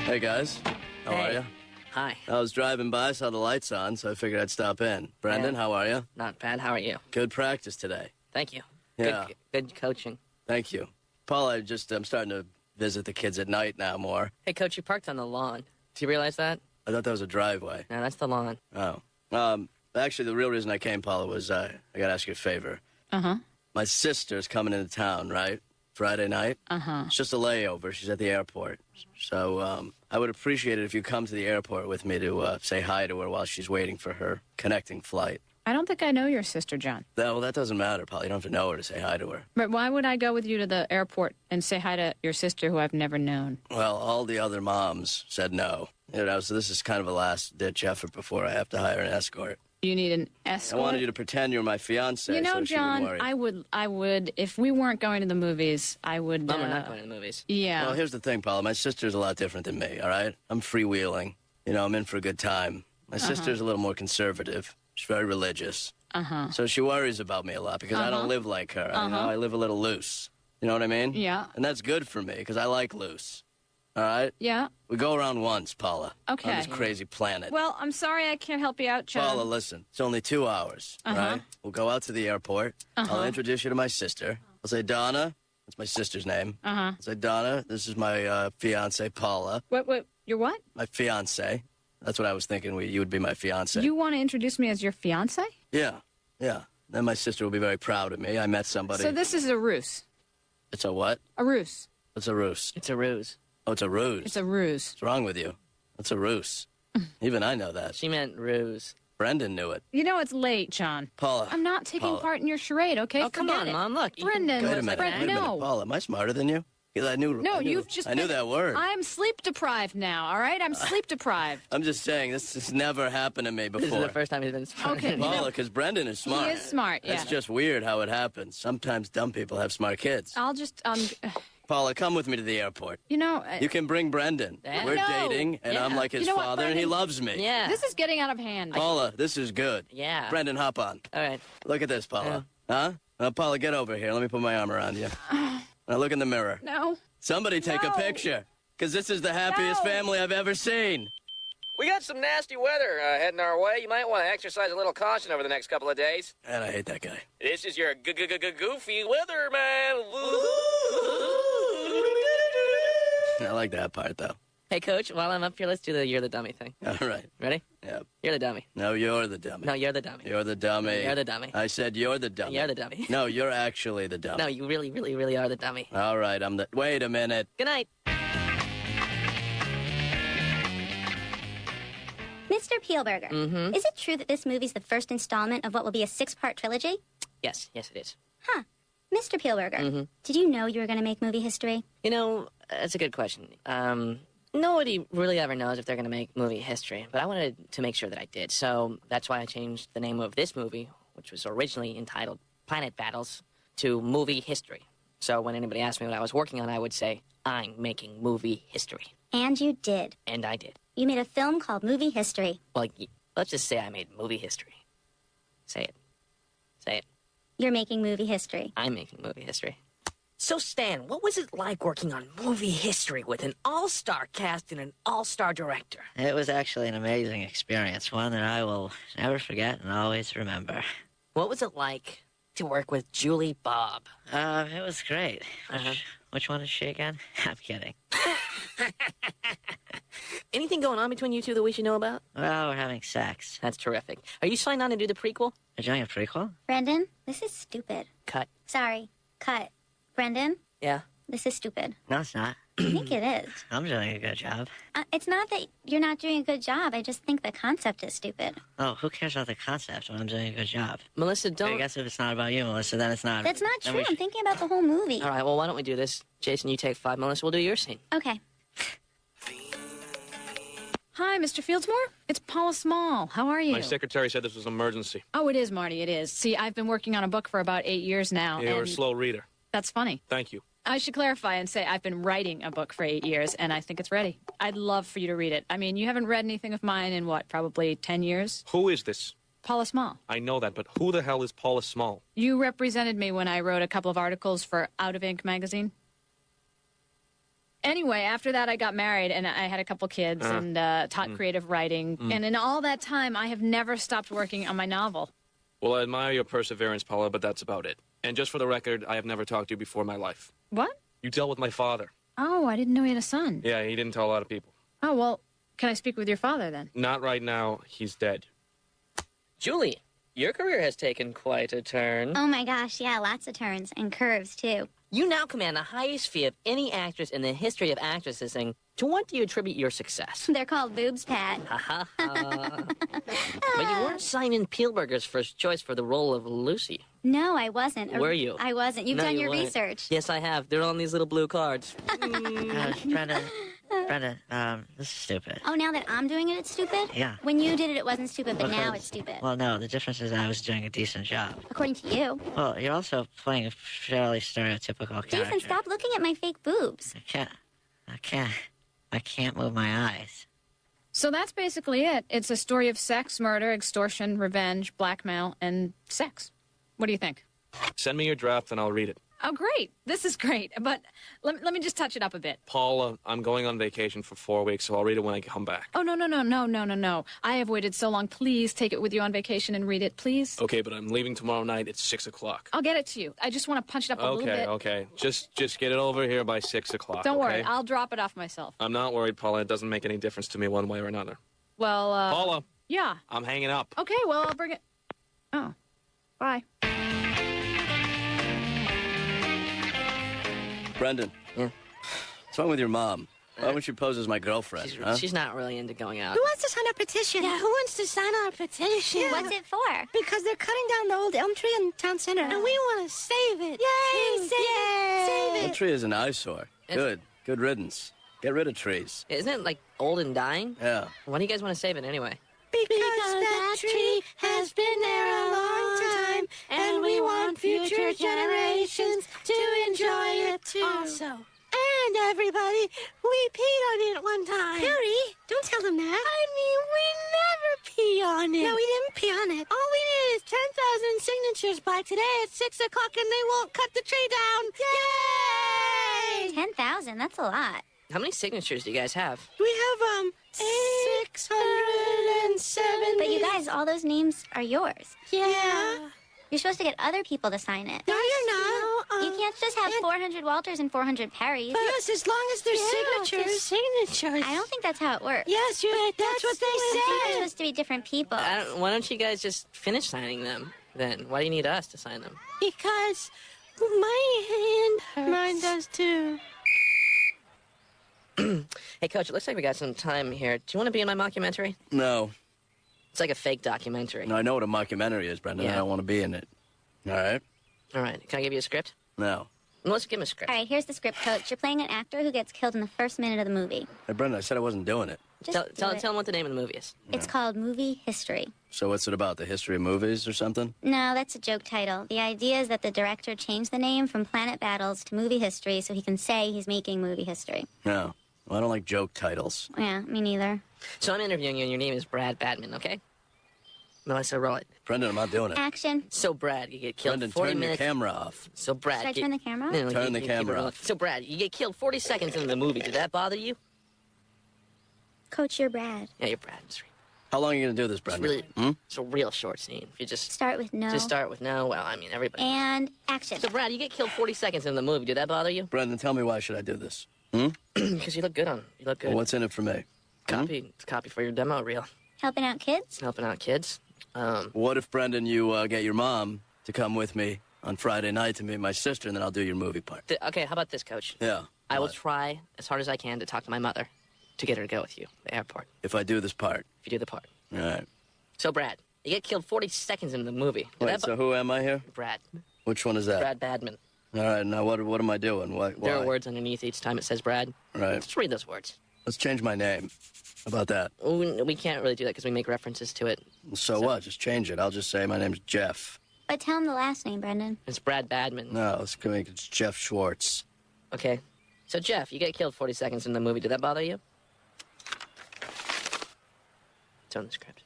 Hey, guys. How are you? Hi. I was driving by, saw the lights on, so I figured I'd stop in. Brendan, how are you? Not bad. How are you? Good practice today. Thank you. Yeah. Good coaching. Thank you. Paul, I'm starting to visit the kids at night now more. Hey, Coach, you parked on the lawn. Do you realize that? I thought that was a driveway. No, that's the lawn. Oh. Actually, the real reason I came, Paula, was I got to ask you a favor. Uh-huh. My sister's coming into town, right? Friday night. Uh-huh. It's just a layover. She's at the airport. So I would appreciate it if you come to the airport with me to say hi to her while she's waiting for her connecting flight. I don't think I know your sister, John. Well, that doesn't matter, Paul. You don't have to know her to say hi to her. But why would I go with you to the airport and say hi to your sister who I've never known? Well, all the other moms said no. You know, so this is kind of a last-ditch effort before I have to hire an escort. You need an escort? I wanted you to pretend you're my fiancé. You know, so John, she wouldn't worry. I would, if we weren't going to the movies, I would... Mom, we're not going to the movies. Yeah. Well, here's the thing, Paula. My sister's a lot different than me, all right? I'm freewheeling. You know, I'm in for a good time. My sister's a little more conservative. She's very religious. Uh-huh. So she worries about me a lot because I don't live like her. You know, I live a little loose. You know what I mean? Yeah. And that's good for me because I like loose. All right? Yeah. We go around once, Paula. Okay. On this crazy planet. Well, I'm sorry I can't help you out, John. Paula, listen. It's only 2 hours, right? We'll go out to the airport. I'll introduce you to my sister. I'll say, Donna. That's my sister's name. I'll say, Donna, this is my fiance, Paula. What? You're what? My fiance. That's what I was thinking. You would be my fiance. You want to introduce me as your fiancé? Yeah. Then my sister will be very proud of me. I met somebody. So this is a ruse. It's a what? A ruse. It's a ruse. It's a ruse. Oh, it's a ruse. It's a ruse. What's wrong with you? It's a ruse. Even I know that. She meant ruse. Brendan knew it. You know it's late, John. Paula. I'm not taking Paula. part in your charade, okay? Oh, come Forget on, it. Mom. Look. Brendan. Wait a minute. Brent, Wait a minute. no. Paula, am I smarter than you? Because I knew. No, I knew, you've just I knew been- that word. I'm sleep deprived now, all right? I'm sleep deprived. I'm just saying, this has never happened to me before. This is the first time he's been smart. Okay. Paula, because Brendan is smart. He is smart, yeah. It's just weird how it happens. Sometimes dumb people have smart kids. I'll just, Paula, come with me to the airport. you know, You can bring Brendan. Dad? We're No. dating, and I'm Yeah. like his You know what, father, and he Brendan? loves me. Yeah. this is getting out of hand. Paula, this is good. Yeah. Brendan, hop on. All right. Look at this, Paula. Huh? Paula, get over here. Let me put my arm around you. Now look in the mirror. No. Somebody take a No. picture, because this is the happiest No. family I've ever seen. We got some nasty weather heading our way. You might want to exercise a little caution over the next couple of days. And I hate that guy. This is your goofy weather, man. I like that part, though. Hey, Coach, while I'm up here, let's do the you're the dummy thing. All right. Ready? Yep. You're the dummy. No, you're the dummy. No, you're the dummy. You're the dummy. You're the dummy. I said you're the dummy. You're the dummy. No, you're actually the dummy. No, you really, really, really are the dummy. All right, I'm the... Wait a minute. Good night. Mr. Peelberger, is it true that this movie's the first installment of what will be a 6-part trilogy? Yes, it is. Huh. Mr. Peelberger, did you know you were going to make movie history? You know, that's a good question. Nobody really ever knows if they're going to make movie history, but I wanted to make sure that I did. So that's why I changed the name of this movie, which was originally entitled Planet Battles, to Movie History. So when anybody asked me what I was working on, I would say, I'm making movie history. And you did. And I did. You made a film called Movie History. Well, let's just say I made movie history. Say it. Say it. You're making movie history. I'm making movie history. So, Stan, what was it like working on movie history with an all-star cast and an all-star director? It was actually an amazing experience, one that I will never forget and always remember. What was it like to work with Julie Bob? It was great. Which one is she again? I'm kidding. Anything going on between you two that we should know about? Well, we're having sex. That's terrific. Are you signed on to do the prequel? We're doing a prequel? Brendan, this is stupid. Cut. Sorry. Cut. Brendan, Yeah. this is stupid. No, it's not. I think it is. I'm doing a good job. It's not that you're not doing a good job. I just think the concept is stupid. Oh, who cares about the concept when I'm doing a good job? Melissa, I don't... guess if it's not about you, Melissa, then it's not... That's not then true. we I'm thinking about the whole movie. All right, well, why don't we do this? Jason, you take 5. Melissa, we'll do your scene. Okay. Hi, Mr. Fieldsmore. It's Paula Small. How are you? My secretary said this was an emergency. Oh, it is, Marty. It is. See, I've been working on a book for about 8 years now. You're a and slow reader. That's funny. Thank you. I should clarify and say I've been writing a book for 8 years, and I think it's ready. I'd love for you to read it. I mean, you haven't read anything of mine in, what, probably 10 years? Who is this? Paula Small. I know that, but who the hell is Paula Small? You represented me when I wrote a couple of articles for Out of Ink magazine. Anyway, after that, I got married and I had a couple kids and taught creative writing. And in all that time, I have never stopped working on my novel. Well, I admire your perseverance, Paula, but that's about it. And just for the record, I have never talked to you before in my life. What? You dealt with my father. Oh, I didn't know he had a son. Yeah, he didn't tell a lot of people. Oh, well, can I speak with your father then? Not right now. He's dead. Julie, your career has taken quite a turn. Oh my gosh, yeah, lots of turns and curves too. You now command the highest fee of any actress in the history of actressing. To what do you attribute your success? They're called boobs, Pat. Ha ha ha. But you weren't Simon Spielberger's first choice for the role of Lucy. No, I wasn't. Were you? I wasn't. You've No, done you your weren't. research. Yes, I have. They're on these little blue cards. Brenda, this is stupid. Oh, now that I'm doing it, it's stupid? Yeah. When you did it, it wasn't stupid, but now Because- it's stupid. Well, no, the difference is I was doing a decent job. According to you. Well, you're also playing a fairly stereotypical character. Jason, stop looking at my fake boobs. I can't move my eyes. So that's basically it. It's a story of sex, murder, extortion, revenge, blackmail, and sex. What do you think? Send me your draft and I'll read it. Oh, great. This is great. But let me just touch it up a bit. Paula, I'm going on vacation for 4 weeks, so I'll read it when I come back. Oh, no. I have waited so long. Please take it with you on vacation and read it, please. Okay, but I'm leaving tomorrow night at 6 o'clock. I'll get it to you. I just want to punch it up a little bit. Okay. Just get it over here by 6 o'clock. Don't worry. okay? I'll drop it off myself. I'm not worried, Paula. It doesn't make any difference to me one way or another. Well, Paula, yeah. I'm hanging up. Okay, well, I'll bring it. Oh, bye. Brendan. Yeah. What's wrong with your mom? Why won't you pose as my girlfriend, huh? She's not really into going out. Who wants to sign a petition? Yeah, who wants to sign our petition? What's it for? Because they're cutting down the old elm tree in town center. And we want to save it. Yay, too. save it, save That tree is an eyesore. Good riddance. Get rid of trees. Isn't it, like, old and dying? Yeah. Why do you guys want to save it anyway? Because that tree has been there a long time, and we want future generations to enjoy it too. Also. And everybody, we peed on it one time. Harry, don't tell them that. I mean, we never pee on it. No, we didn't pee on it. All we need is 10,000 signatures by today at 6 o'clock, and they won't cut the tree down. Yay! 10,000, that's a lot. How many signatures do you guys have? We have, 670. But you guys, all those names are yours. Yeah. You're supposed to get other people to sign it. No, you're not. You can't just have 400 Walters and 400 Perrys. Yes, as long as there's signatures. Signatures. I don't think that's how it works. Yes, that's what they They're said. supposed to be different people. Why don't you guys just finish signing them, then? Why do you need us to sign them? Because my hand hurts. Mine does too. Hey, Coach, it looks like we got some time here. Do you want to be in my mockumentary? No. It's like a fake documentary. No, I know what a mockumentary is, Brendan. Yeah. I don't want to be in it. All right? All right. Can I give you a script? No. Well, let's give him a script. All right, here's the script, Coach. You're playing an actor who gets killed in the first minute of the movie. Hey, Brendan, I said I wasn't doing it. Just Tell do it. him what the name of the movie is. It's called Movie History. So what's it about? The history of movies or something? No, that's a joke title. The idea is that the director changed the name from Planet Battles to Movie History so he can say he's making movie history. No. Well, I don't like joke titles. Yeah, me neither. So I'm interviewing you, and your name is Brad Badman, okay? Melissa, roll it. Uh, Brendan, I'm not doing it. Action. So, Brad, you get killed Brendan, 40 turn minutes. your camera off. So, Brad. Should I turn the camera off? No, Turn the keep camera it rolling. off. So, Brad, you get killed 40 seconds into the movie. Did that bother you? Coach, you're Brad. Yeah, you're Brad. It's How long are you going to do this, Brendan? really, it's a real short scene. If you just Start with no. start with no, well, I mean, everybody. And action. So, Brad, you get killed 40 seconds into the movie. Did that bother you? Brendan, tell me why should I do this? Because you look good on. You look good. Well, what's in it for me? Copy? It's a copy for your demo reel. Helping out kids? Helping out kids. What if, Brendan, you get your mom to come with me on Friday night to meet my sister, and then I'll do your movie part? Okay, how about this, Coach? Yeah. I will What? try as hard as I can to talk to my mother to get her to go with you to the airport. If I do this part. If you do the part. All right. So, Brad, you get killed 40 seconds into the movie. Did Wait, that so who am I here? Brad. Which one is that? Brad Badman. All right, now what am I doing? Why? There are words underneath each time it says Brad. Right. Just read those words. Let's change my name. How about that? We can't really do that because we make references to it. So what? Just change it. I'll just say my name's Jeff. But tell him the last name, Brendan. It's Brad Badman. No, let's make it Jeff Schwartz. Okay. So, Jeff, you get killed 40 seconds in the movie. Did that bother you? It's on the script.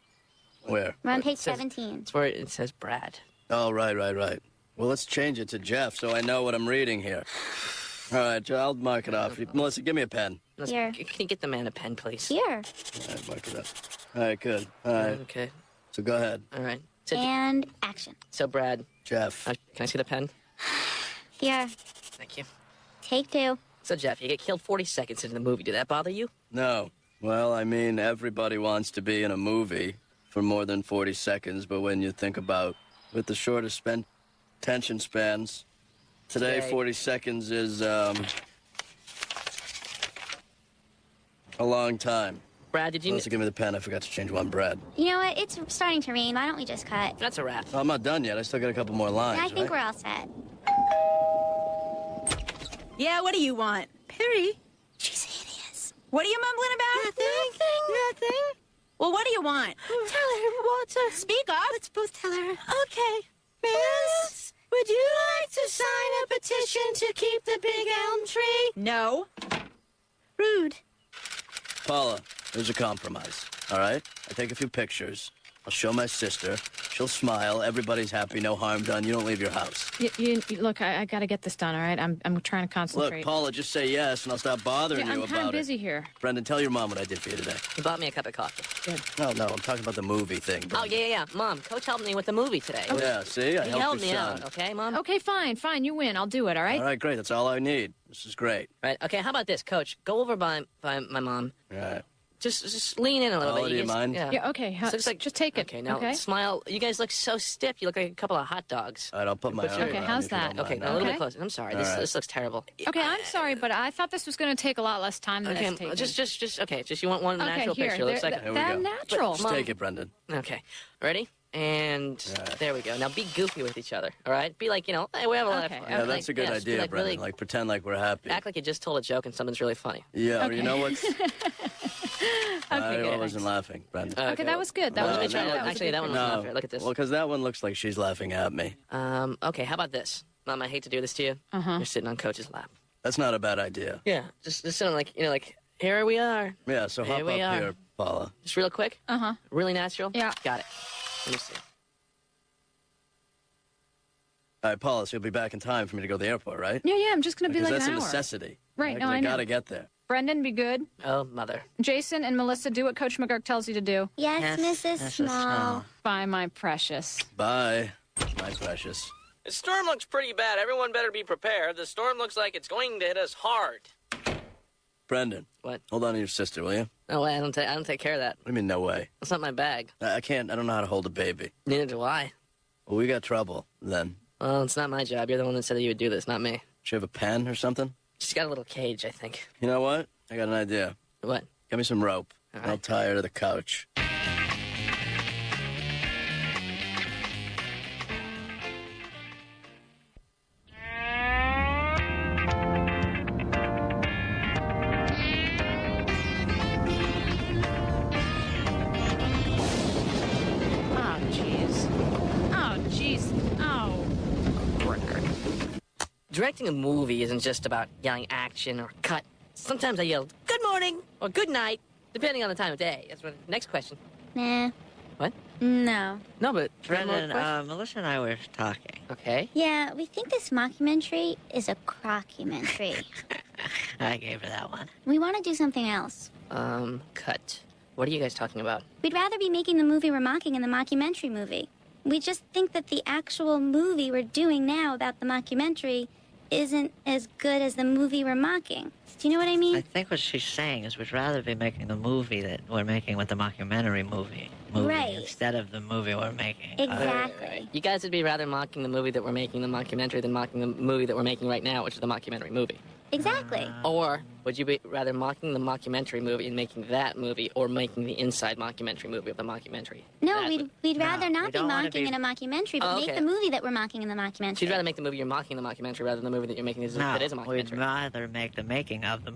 Where? We're on page It says- 17. It's where it says Brad. Oh, right. Well, let's change it to Jeff so I know what I'm reading here. All right, I'll mark it off. Melissa, give me a pen. Here. Can you get the man a pen, please? Here. All right, mark it up. All right, good. All right. Okay. So go ahead. All right. So, And action. so Brad, Jeff. can I see the pen? Here. Thank you. Take 2. So, Jeff, you get killed 40 seconds into the movie. Did that bother you? No. Well, I mean, everybody wants to be in a movie for more than 40 seconds, but when you think about with the shortest attention spans, today Okay. 40 seconds is a long time. Brad, did you... Melissa, give me the pen. I forgot to change one bread. You know what? It's starting to rain. Why don't we just cut? That's a wrap. Well, I'm not done yet. I still got a couple more lines, I think right? we're all set. Yeah, what do you want? Perry? She's hideous. What are you mumbling about? Nothing. Well, what do you want? Tell her, Walter. Speak up. Let's both tell her. Okay. Miss, would you like to sign a petition to keep the big elm tree? No. Rude. Paula, there's a compromise, all right? I take a few pictures. I'll show my sister. She'll smile. Everybody's happy. No harm done. You don't leave your house. Look, I got to get this done, all right? I'm trying to Look, concentrate. Paula, just say yes, and I'll stop bothering Yeah, you I'm kind about of busy it. here. Brendan, tell your mom what I did for you today. You bought me a cup of coffee. No, I'm talking about the movie thing. Oh, yeah. Mom, Coach helped me with the movie today. Yeah, see? I He helped helped your me son. out, okay, Mom? Okay, fine. You win. I'll do it, all right? All right, great. That's all I need. This is great. Right, okay, how about this, Coach? Go over by my mom. All right. Just lean in a little Paula, bit. do you guys- mind? Yeah. Yeah, okay. This looks like, just take it. Okay, now okay? smile. You guys look so stiff. You look like a couple of hot dogs. All right, I'll put my arm Okay, around how's you if you that? don't Okay, mind now a little Okay. bit closer. I'm sorry. All This right. this looks terrible. Okay, I'm sorry, but I thought this was going to take a lot less time than Okay, it's taking. just you want one okay, natural here. picture. Looks like Here we that go. natural. Just Mom. take it, Brendan. Okay, ready? And All right. there we go. Now be goofy with each other. All right? Be like, hey, we have a lot of Okay, fun. Yeah, okay. that's a good just be idea, like Brendan. really Like, pretend like we're happy. act like you just told a joke and something's really funny. Yeah, or Okay. you know what's... I good. wasn't laughing, Brendan. Okay, that was good. That was No, good. no, That was actually, a that good one was one. not fair. Look at this. Well, because that one looks like she's laughing at me. Okay, how about this? Mom, I hate to do this to you. You're sitting on Coach's lap. That's not a bad idea. Yeah, just sit on like, here we are. Yeah, so Here hop we up are. here, Paula. Just real quick. Uh-huh. Really natural. Yeah. Got it. Let me see. All right, Paula, so you'll be back in time for me to go to the airport, right? Yeah, I'm just going to be Because like that's an a hour. necessity. Right, no, 'Cause I know. gotta get there. Brendan, be good. Oh, mother. Jason and Melissa, do what Coach McGurk tells you to do. Yes, Mrs. Small. Bye, my precious. Bye, my precious. The storm looks pretty bad. Everyone better be prepared. The storm looks like it's going to hit us hard. Brendan. What? Hold on to your sister, will you? No way. I don't take care of that. What do you mean, no way? That's not my bag. I can't, I don't know how to hold a baby. Neither do I. Well, we got trouble, then. Well, it's not my job. You're the one that said that you would do this, not me. Do you have a pen or something? She's got a little cage, I think. You know what? I got an idea. What? Get me some rope. All I'll right. tie her to the couch. Oh, jeez. Oh, jeez. Oh. Directing a movie isn't just about yelling action or cut. Sometimes I yell, good morning or good night, depending on the time of day. That's what. Next question. Nah. What? No. No, but. Brendan, Question? Melissa and I were talking. Okay. Yeah, we think this mockumentary is a crockumentary. I gave her that one. We want to do something else. Cut. What are you guys talking about? We'd rather be making the movie we're mocking in the mockumentary movie. We just think that the actual movie we're doing now about the mockumentary isn't as good as the movie we're mocking. Do you know what I mean? I think what she's saying is we'd rather be making the movie that we're making with the mockumentary movie Right. instead of the movie we're making. Exactly. You guys would be rather mocking the movie that we're making the mockumentary than mocking the movie that we're making right now, which is the mockumentary movie. Exactly. Or would you be rather mocking the mockumentary movie and making that movie, or making the inside mockumentary movie of the mockumentary? No, That we'd rather we not be don't wanna mocking be- in a mockumentary, but Oh, make okay. the movie that we're mocking in the mockumentary. So you'd rather make the movie you're mocking the mockumentary rather than the movie that you're making that is a we'd mockumentary. rather make the making of the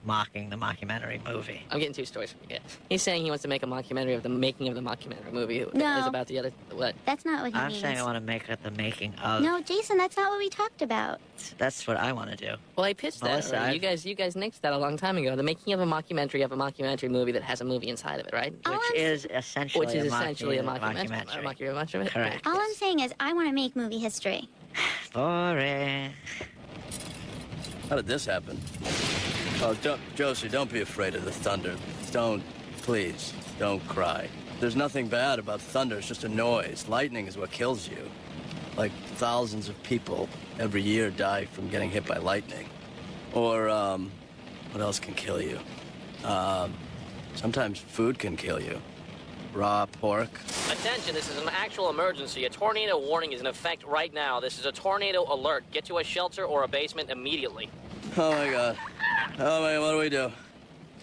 mocking the mockumentary movie. I'm getting two stories from you. He's saying he wants to make a mockumentary of the making of the mockumentary movie. That No. is about the other. What? That's not what he I'm means. saying I want to make it the making of. No, Jason, that's not what we talked about. That's what I want to do. Well, I pitched that. Melissa, already. You guys nixed that a long time ago. The making of a mockumentary movie that has a movie inside of it, right? All Which I'm- is essentially Which is a essentially a mockumentary. mockumentary. Correct. All I'm saying is I want to make movie history. Boring. How did this happen? Oh, Josie, don't be afraid of the thunder. Please, don't cry. There's nothing bad about thunder. It's just a noise. Lightning is what kills you. Like, thousands of people every year die from getting hit by lightning. Or, what else can kill you? Sometimes food can kill you. Raw pork. Attention, this is an actual emergency. A tornado warning is in effect right now. This is a tornado alert. Get to a shelter or a basement immediately. Oh, my God. Oh, my, what do we do?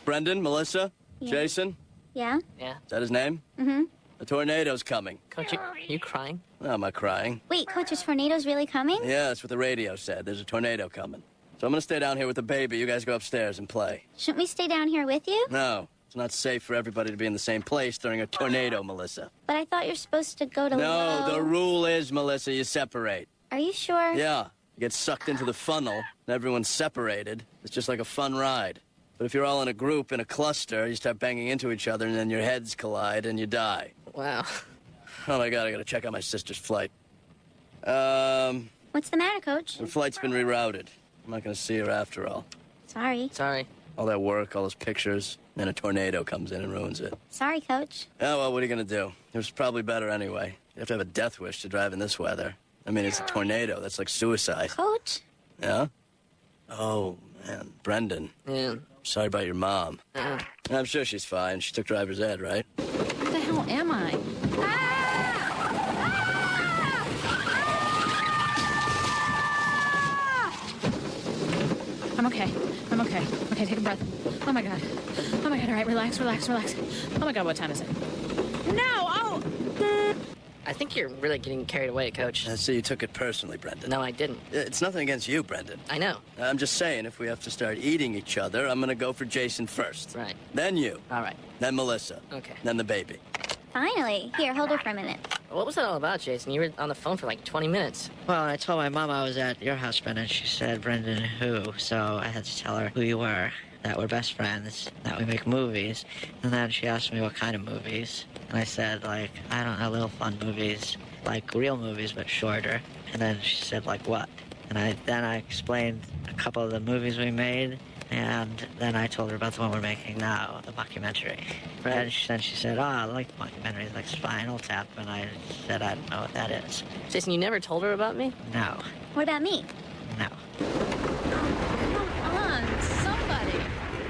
Brendan, Melissa, Jason? Yeah? Yeah. Is that his name? Mm-hmm. A tornado's coming. Coach, are you crying? No, I'm not crying. Wait, Coach, is tornadoes really coming? Yeah, that's what the radio said. There's a tornado coming. So I'm gonna stay down here with the baby. You guys go upstairs and play. Shouldn't we stay down here with you? No, it's not safe for everybody to be in the same place during a tornado, Melissa. But I thought you're supposed to go to No, the rule is, Melissa, you separate. Are you sure? Yeah, you get sucked into the funnel, and everyone's separated. It's just like a fun ride. But if you're all in a group, in a cluster, you start banging into each other, and then your heads collide, and you die. Wow. Oh, my God, I gotta check out my sister's flight. What's the matter, Coach? Her flight's been rerouted. I'm not gonna see her after all. Sorry. Sorry. All that work, all those pictures, then a tornado comes in and ruins it. Sorry, Coach. Oh, well, what are you gonna do? It was probably better anyway. You have to have a death wish to drive in this weather. I mean, it's a tornado. That's like suicide. Coach? Yeah? Oh, man. Brendan. Yeah. Sorry about your mom. I'm sure she's fine. She took driver's ed, right? What the hell am I? I'm okay. I'm okay. Okay, take a breath. Oh, my God. Oh, my God. All right, relax, relax, relax. Oh, my God, what time is it? No! Oh! I think you're really getting carried away, Coach. So you took it personally, Brendan. No, I didn't. It's nothing against you, Brendan. I know. I'm just saying, if we have to start eating each other, I'm gonna go for Jason first. Right. Then you. All right. Then Melissa. Okay. Then the baby. Finally. Here, hold her for a minute. What was that all about, Jason? You were on the phone for like 20 minutes. Well, I told my mom I was at your house, and she said, Brendan, who? So I had to tell her who you were, that we're best friends, that we make movies. And then she asked me what kind of movies. And I said, like, I don't know, little fun movies, like real movies, but shorter. And then she said, like, what? And then I explained a couple of the movies we made. And then I told her about the one we're making now, the mockumentary. Right. And then she said, oh, I like mockumentaries like Spinal Tap. And I said, I don't know what that is. Jason, you never told her about me? No. What about me? No. Come on, somebody.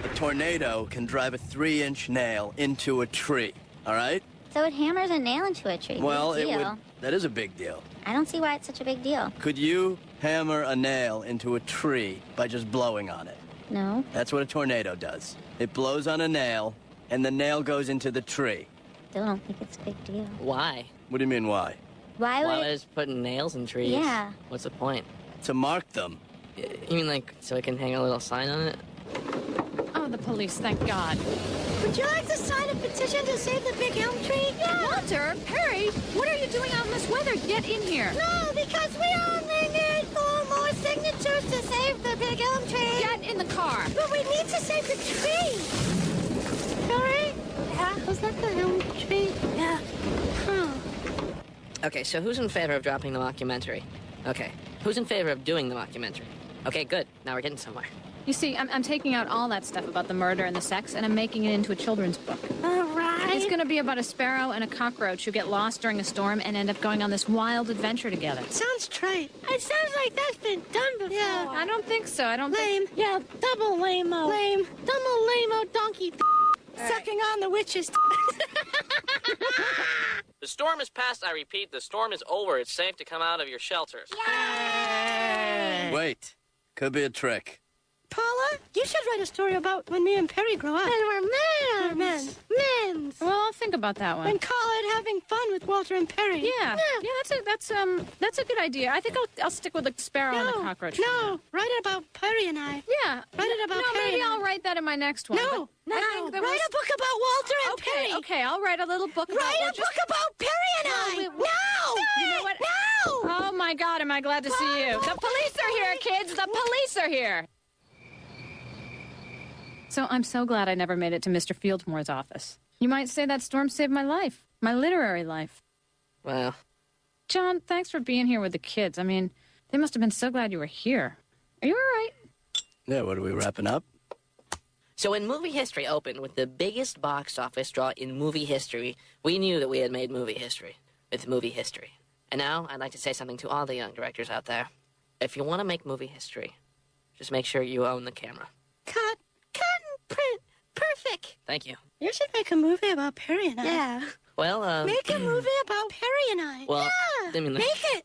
A tornado can drive a 3-inch nail into a tree, all right? So it hammers a nail into a tree. Well, Big it deal. would. That is a big deal. I don't see why it's such a big deal. Could you hammer a nail into a tree by just blowing on it? No. That's what a tornado does. It blows on a nail, and the nail goes into the tree. Still don't think it's a big deal. Why? What do you mean, why? Why Why would was putting nails in trees? Yeah. What's the point? To mark them. You mean like so I can hang a little sign on it? Oh, the police, thank God. Would you like to sign a petition to save the big elm tree? Yeah. Walter, Perry, what are you doing out in this weather? Get in here. No, because we only need 4 more signatures to save the big elm tree. Get in the car. But we need to save the tree. Sorry? Yeah. Was that the elm tree? Yeah. Huh. Okay, so who's in favor of dropping the mockumentary? Okay, who's in favor of doing the mockumentary? Okay, good. Now we're getting somewhere. You see, I'm taking out all that stuff about the murder and the sex, and I'm making it into a children's book. All right. It's going to be about a sparrow and a cockroach who get lost during a storm and end up going on this wild adventure together. Sounds trite. It sounds like that's been done before. Yeah. I don't think so. I don't Lame. think... Yeah, double lame-o. Lame. Double lame-o donkey. Sucking on the witch's. The storm is past. I repeat, the storm is over. It's safe to come out of your shelters. Wait. Could be a trick. Paula, you should write a story about when me and Perry grow up. And we're men. Men. Well, I'll think about that one. And call it having fun with Walter and Perry. Yeah, that's a good idea. I think I'll stick with the sparrow and the cockroach. No, write it about Perry and I. Yeah. Write it about Perry maybe and I. I'll write that in my next one. No, but I think that write a book about Walter and Perry. Okay, I'll write a little book about Write a book about Perry and I. You know what? No. Oh my God, am I glad to see you. The police are here, kids. The police are here. So I'm so glad I never made it to Mr. Fieldmore's office. You might say that storm saved my life, my literary life. Well, John, thanks for being here with the kids. I mean, they must have been so glad you were here. Are you all right? Yeah, what are we wrapping up? So when movie history opened with the biggest box office draw in movie history, we knew that we had made movie history with movie history. And now I'd like to say something to all the young directors out there. If you want to make movie history, just make sure you own the camera. Cut and print. Perfect. Thank you. You should make a movie about Perry and I. Yeah. Well, Make a movie about Perry and I. Well, yeah. I mean, Make it.